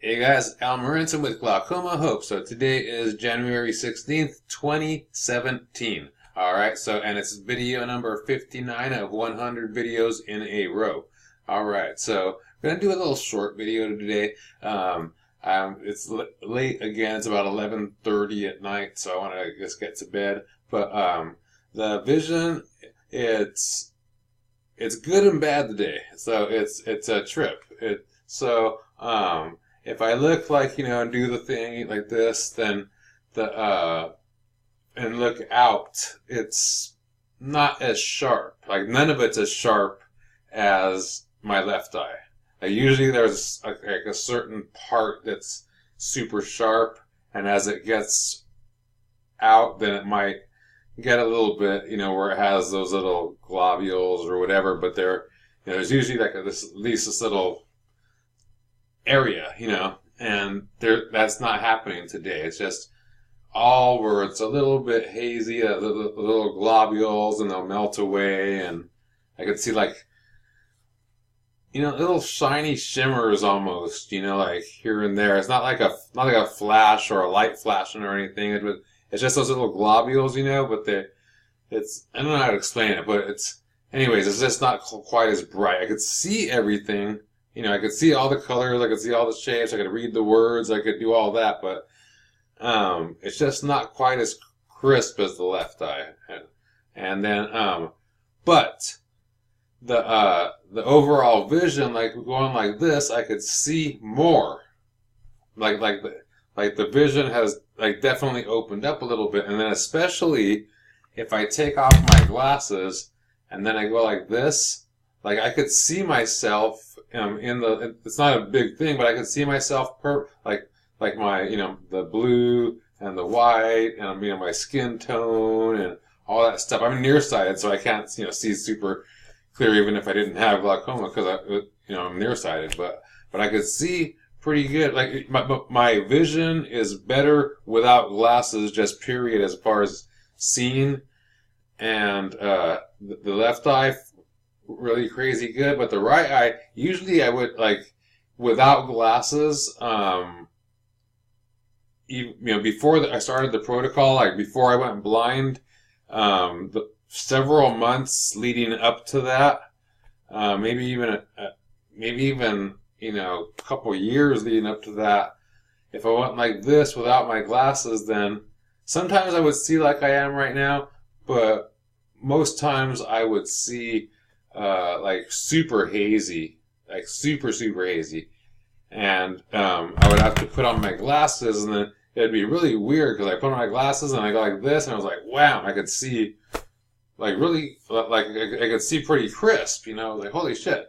Hey guys, Al Marinson with Glaucoma Hope. So today is January 16th, 2017. Alright, and it's video number 59 of 100 videos in a row. Alright, so I'm going to do a little short video today. It's late again, it's about 11:30 at night, so I want to just get to bed. But the vision, it's good and bad today. So it's a trip. If I look like, and do the thing like this, then and look out, it's not as sharp. Like none of it's as sharp as my left eye. Like usually there's like a certain part that's super sharp, and as it gets out, then it might get a little bit, where it has those little globules or whatever. But there's usually like at least this little area, and that's not happening today. It's just all where it's a little bit hazy, the little globules, and they'll melt away, and I could see like, little shiny shimmers almost, like here and there. It's not like a flash or a light flashing or anything. It's just those little globules, but I don't know how to explain it, but anyways, it's just not quite as bright. I could see everything. I could see all the colors, I could see all the shapes, I could read the words, I could do all that, but it's just not quite as crisp as the left eye. And then, but the overall vision, like going like this, I could see more. Like the vision has like definitely opened up a little bit, and then especially if I take off my glasses and then I go like this, like I could see myself. It's not a big thing, but I can see myself like my, the blue and the white and, my skin tone and all that stuff. I'm nearsighted, so I can't, see super clear even if I didn't have glaucoma because I'm nearsighted, but I could see pretty good. Like my vision is better without glasses, just period, as far as seeing, and the left eye, really crazy good, but the right eye, usually I would, like, without glasses, before I started the protocol, like before I went blind, several months leading up to that, maybe even a couple years leading up to that, if I went like this without my glasses, then sometimes I would see like I am right now, but most times I would see like super hazy, like super hazy, and I would have to put on my glasses, and then it'd be really weird because I put on my glasses and I go like this, and I was like, wow, I could see like really, like I could see pretty crisp, I was like, holy shit.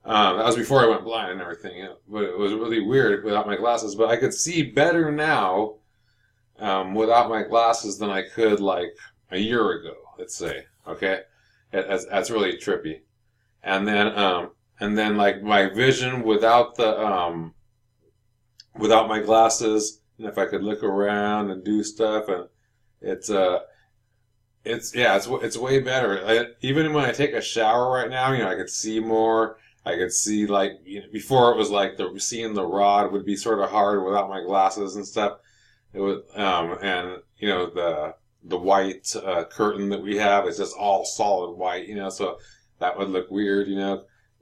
That was before I went blind and everything, but it was really weird without my glasses. But I could see better now without my glasses than I could like a year ago, let's say. Okay. That's really trippy. And then like my vision without without my glasses, and if I could look around and do stuff, and it's way better. Even when I take a shower right now, I could see more. I could see like, before it was like seeing the rod would be sort of hard without my glasses and stuff. It would, and the white curtain that we have is just all solid white, so that would look weird,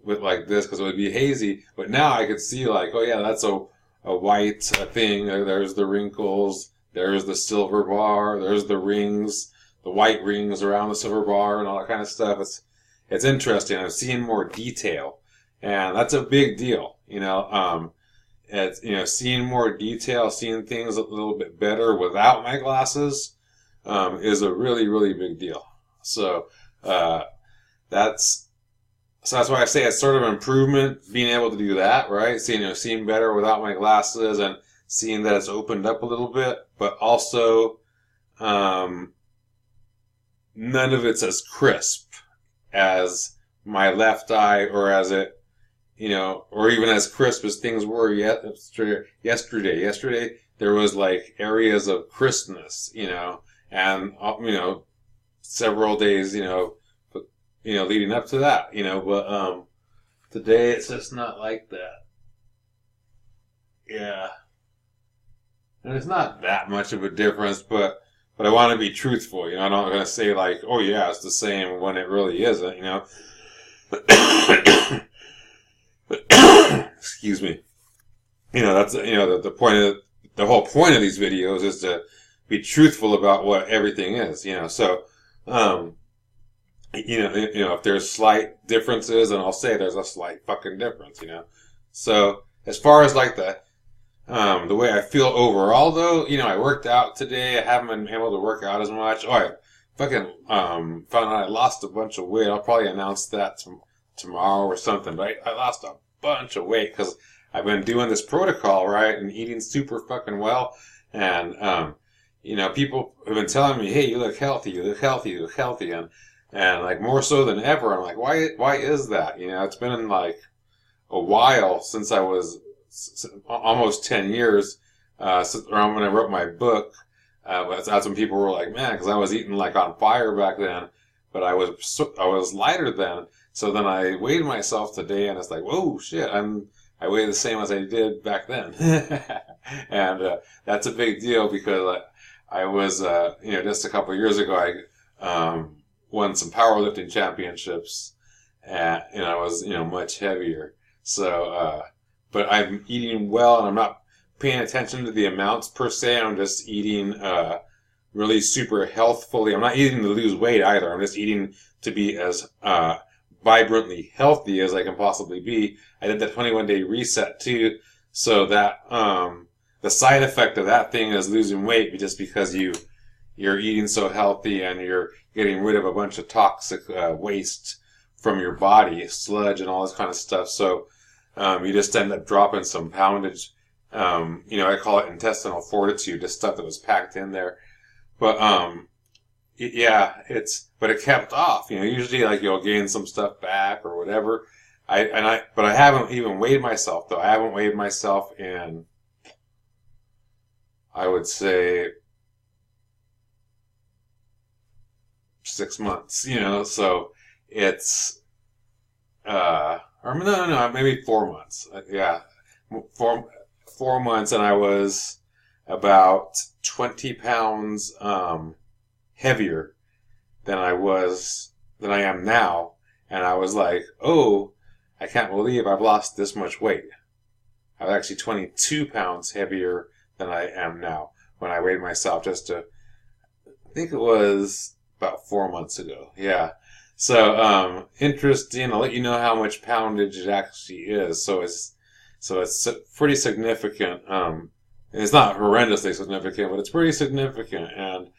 with like this, because it would be hazy. But now I could see like, oh yeah, that's a white thing. There's the wrinkles, there's the silver bar, there's the rings, the white rings around the silver bar and all that kind of stuff. It's interesting. I'm seeing more detail, and that's a big deal, It's, seeing more detail, seeing things a little bit better without my glasses, is a really, really big deal. So that's why I say it's sort of improvement, being able to do that, right? Seeing better without my glasses, and seeing that it's opened up a little bit, but also none of it's as crisp as my left eye, or as it, or even as crisp as things were yesterday. Yesterday there was like areas of crispness, and several days, leading up to that, but today it's just not like that. Yeah. And it's not that much of a difference, but I want to be truthful. I'm not going to say like, oh yeah, it's the same when it really isn't. Excuse me. That's the point of the whole point of these videos is to be truthful about what everything is. So if there's slight differences, then I'll say there's a slight fucking difference. So as far as like the way I feel overall, though, I worked out today. I haven't been able to work out as much. Oh, I fucking found out I lost a bunch of weight. I'll probably announce that tomorrow or something. But I lost a bunch of weight because I've been doing this protocol, right, and eating super fucking well. And people have been telling me, "Hey, you look healthy. You look healthy. You look healthy." And like more so than ever, I'm like, why is that? It's been like a while since I was. Almost 10 years around when I wrote my book. That's when people were like, man, because I was eating like on fire back then, but I was lighter then. So then I weighed myself today, and it's like, whoa, shit, I weigh the same as I did back then. And that's a big deal because I was, just a couple of years ago, I won some powerlifting championships, and I was, much heavier. So, but I'm eating well, and I'm not paying attention to the amounts per se. I'm just eating really super healthfully. I'm not eating to lose weight either. I'm just eating to be as vibrantly healthy as I can possibly be. I did the 21-day reset too, so that the side effect of that thing is losing weight just because you're eating so healthy and you're getting rid of a bunch of toxic waste from your body, sludge and all this kind of stuff. So you just end up dropping some poundage. I call it intestinal fortitude, the stuff that was packed in there. But, but it kept off. Usually like you'll gain some stuff back or whatever. But I haven't even weighed myself though. I haven't weighed myself in, I would say, 6 months, so it's, or no, maybe 4 months. Yeah, 4 months, and I was about 20 pounds heavier than I am now, and I was like, oh, I can't believe I've lost this much weight. I was actually 22 pounds heavier than I am now when I weighed myself I think it was about 4 months ago. Yeah. So, interesting. I'll let you know how much poundage it actually is. So it's pretty significant. It's not horrendously significant, but it's pretty significant. And,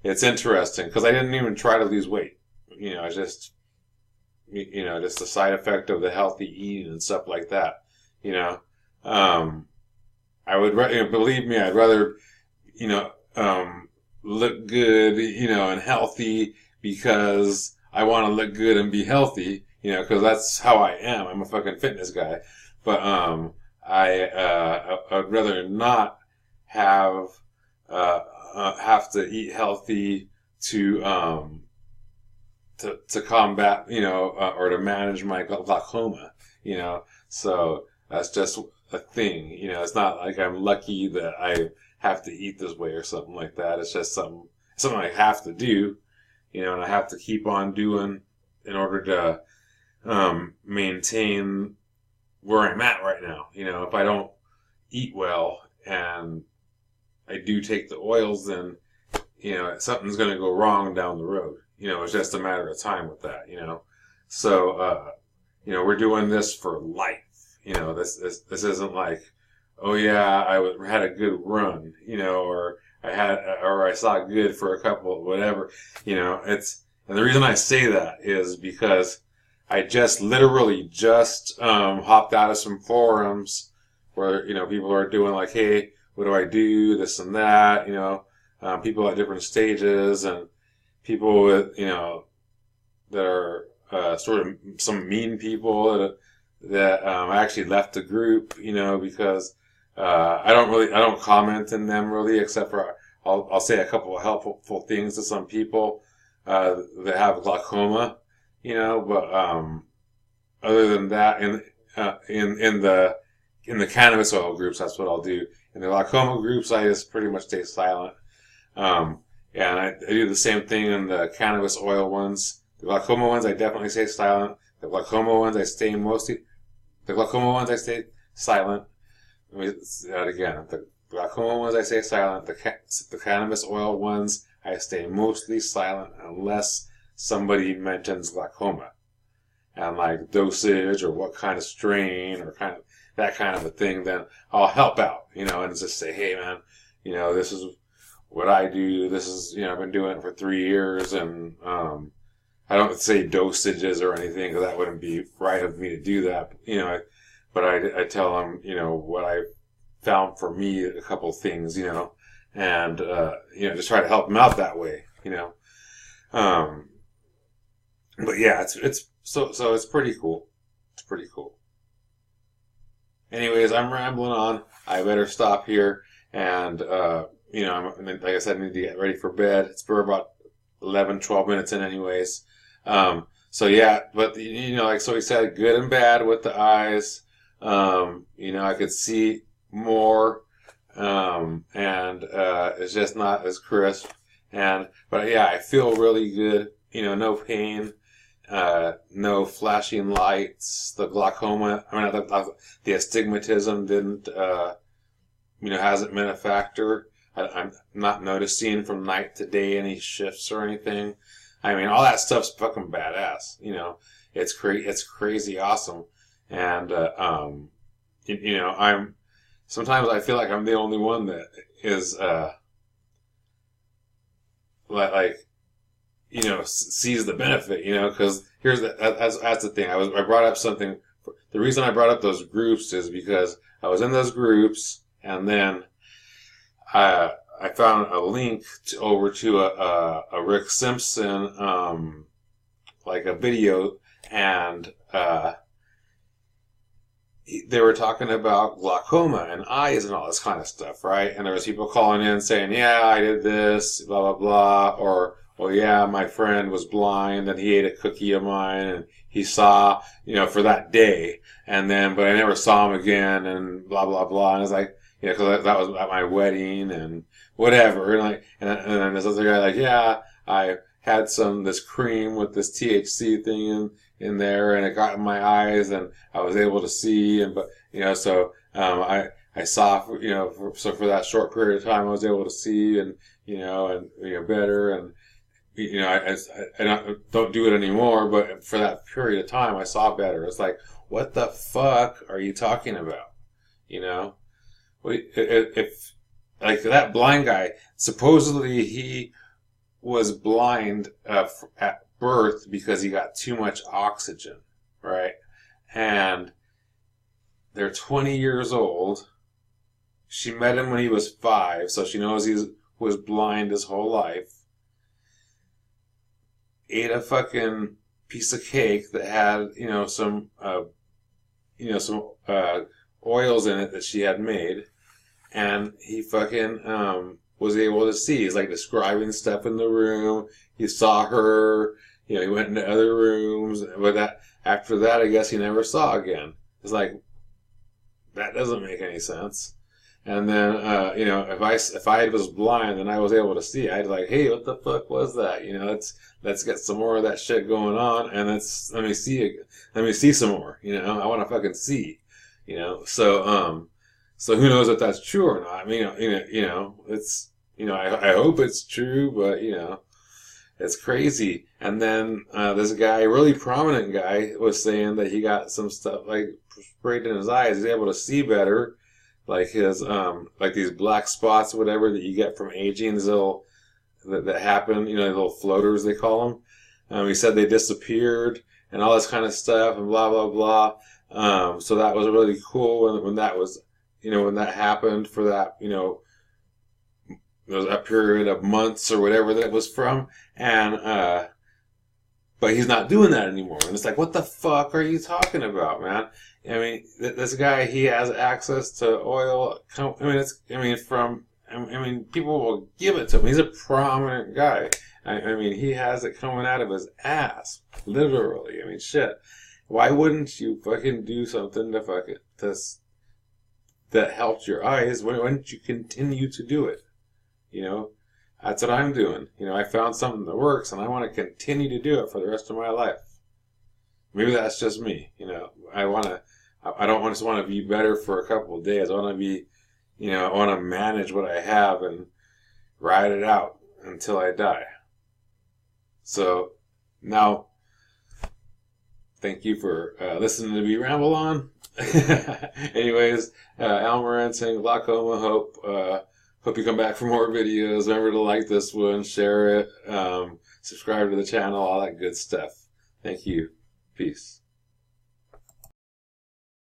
it's interesting because I didn't even try to lose weight. It's just a side effect of the healthy eating and stuff like that. I would, believe me, I'd rather, look good, and healthy because I want to look good and be healthy, because that's how I am. I'm a fucking fitness guy. But, I'd rather not have to eat healthy to combat, or to manage my glaucoma, so that's just a thing, it's not like I'm lucky that I have to eat this way or something like that. It's just something I have to do, and I have to keep on doing in order to maintain where I'm at right now. If I don't eat well and I do take the oils, then something's going to go wrong down the road. It's just a matter of time with that. So we're doing this for life. This isn't like, oh yeah, I had a good run, or I saw good for a couple, whatever, and the reason I say that is because I literally hopped out of some forums where, people are doing like, hey, what do I do? This and that, people at different stages and people with, that are, sort of some mean people that I actually left the group, because I don't comment in them really, except for I'll say a couple of helpful things to some people that have glaucoma, but other than that, in the in the cannabis oil groups, that's what I'll do. In the glaucoma groups, I just pretty much stay silent. And I do the same thing in the cannabis oil ones. The glaucoma ones, I definitely stay silent. The glaucoma ones, the glaucoma ones, I stay silent. Let me say that again. The glaucoma ones, I stay silent. The cannabis oil ones, I stay mostly silent unless somebody mentions glaucoma. And like dosage or what kind of strain or kind of that kind of a thing, then I'll help out, and just say, hey man, this is what I do. This is, I've been doing it for 3 years, and I don't say dosages or anything because that wouldn't be right of me to do that. But I tell them, what I found for me, a couple things, and just try to help them out that way, But yeah, so it's pretty cool. It's pretty cool. Anyways, I'm rambling on. I better stop here, and like I said, I need to get ready for bed. It's for about 11, 12 minutes in, anyways. So yeah, but like so he said, good and bad with the eyes. I could see more, and it's just not as crisp. But yeah, I feel really good. No pain. No flashing lights. The glaucoma, the astigmatism didn't, hasn't been a factor. I'm not noticing from night to day any shifts or anything. All that stuff's fucking badass. It's crazy awesome. And, sometimes I feel like I'm the only one that is, sees the benefit, because that's the thing. I brought up something. The reason I brought up those groups is because I was in those groups, and then I found a link over to a Rick Simpson, like a video, and they were talking about glaucoma and eyes and all this kind of stuff, right? And there was people calling in saying, yeah, I did this, blah, blah, blah, or, well, yeah, my friend was blind and he ate a cookie of mine and he saw, for that day, and then, but I never saw him again, and blah, blah, blah. And it's like, because that was at my wedding and whatever. And then this other guy, like, yeah, I had this cream with this THC thing in there, and it got in my eyes, and I was able to see, I saw, so for that short period of time, I was able to see, and better, and I don't do it anymore, but for that period of time, I saw better. It's like, what the fuck are you talking about? If like that blind guy, supposedly he was blind at birth because he got too much oxygen, right? And they're 20 years old. She met him when he was 5, so she knows he was blind his whole life. Ate a fucking piece of cake that had, some oils in it that she had made, and he fucking was able to see. He's like describing stuff in the room. He saw her. He went into other rooms, but after that, I guess he never saw again. It's like, that doesn't make any sense. And then, if I was blind and I was able to see, I'd like, hey, what the fuck was that? Let's get some more of that shit going on, and let me see some more. I want to fucking see. So who knows if that's true or not? It's, I hope it's true, but it's crazy. And then this guy, really prominent guy, was saying that he got some stuff like sprayed in his eyes. He's able to see better. Like his, like these black spots, whatever, that you get from aging, these little, that happen, little floaters, they call them. He said they disappeared and all this kind of stuff and blah, blah, blah. So that was really cool when that was, when that happened for that, there was a period of months or whatever that it was from. And, but he's not doing that anymore. And it's like, what the fuck are you talking about, man? This guy, he has access to oil. People will give it to him. He's a prominent guy. He has it coming out of his ass. Literally. Shit. Why wouldn't you fucking do something to that helped your eyes, why don't you continue to do it? You know, that's what I'm doing. You know, I found something that works, and I want to continue to do it for the rest of my life. Maybe that's just me. You know, I don't just want to be better for a couple of days. I want to be, you know, I want to manage what I have and ride it out until I die. So now, thank you for listening to me ramble on. Anyways, Almarin saying glaucoma. Hope you come back for more videos. Remember to like this one, share it, subscribe to the channel, all that good stuff. Thank you. Peace.